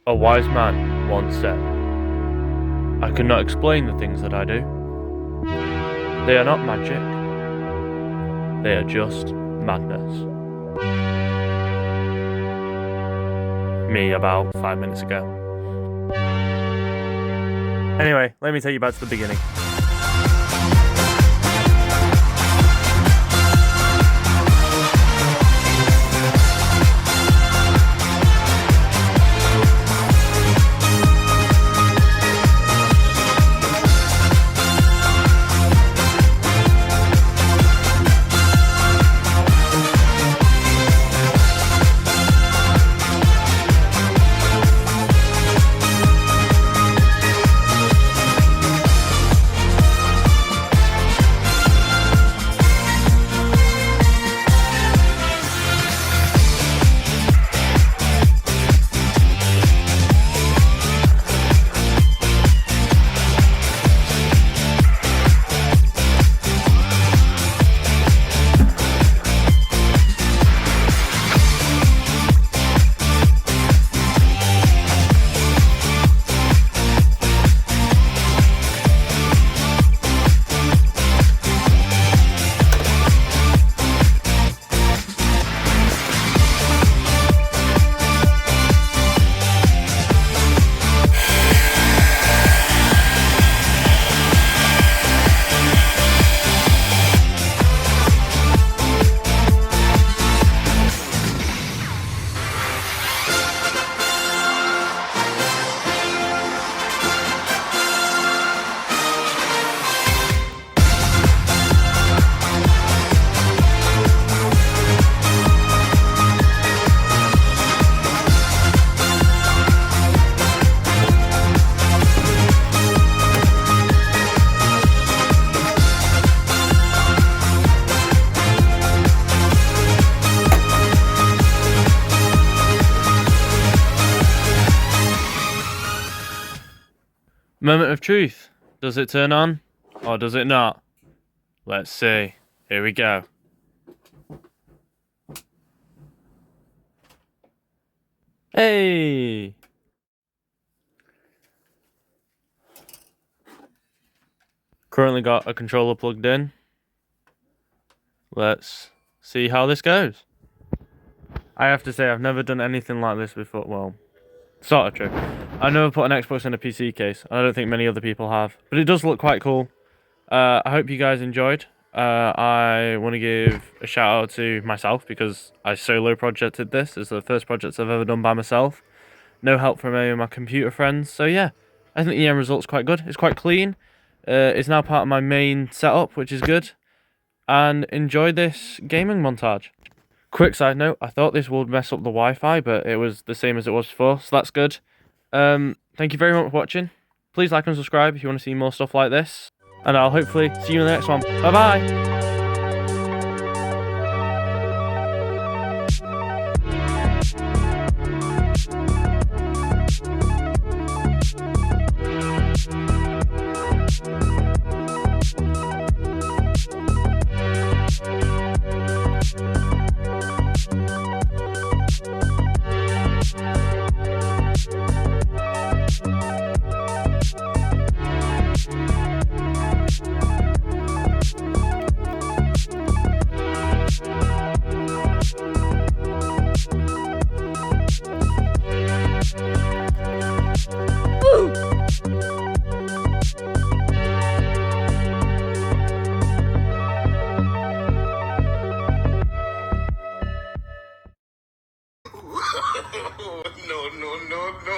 A wise man once said, I cannot explain the things that I do. They are not magic. They are just madness. Me about 5 minutes ago. Anyway, let me take you back to the beginning. Moment of truth. Does it turn on? Or does it not? Let's see. Here we go. Hey! Currently got a controller plugged in. Let's see how this goes. I have to say I've never done anything like this before. Well, sort of true. I've never put an Xbox in a PC case. I don't think many other people have. But it does look quite cool. I hope you guys enjoyed. I want to give a shout out to myself because I solo projected this. It's the first project I've ever done by myself. No help from any of my computer friends. So yeah, I think the end result's quite good. It's quite clean. It's now part of my main setup, which is good. And enjoy this gaming montage. Quick side note, I thought this would mess up the Wi-Fi, but it was the same as it was before, so that's good. Thank you very much for watching. Please like and subscribe if you want to see more stuff like this. And I'll hopefully see you in the next one. Bye-bye! No, no, no, no.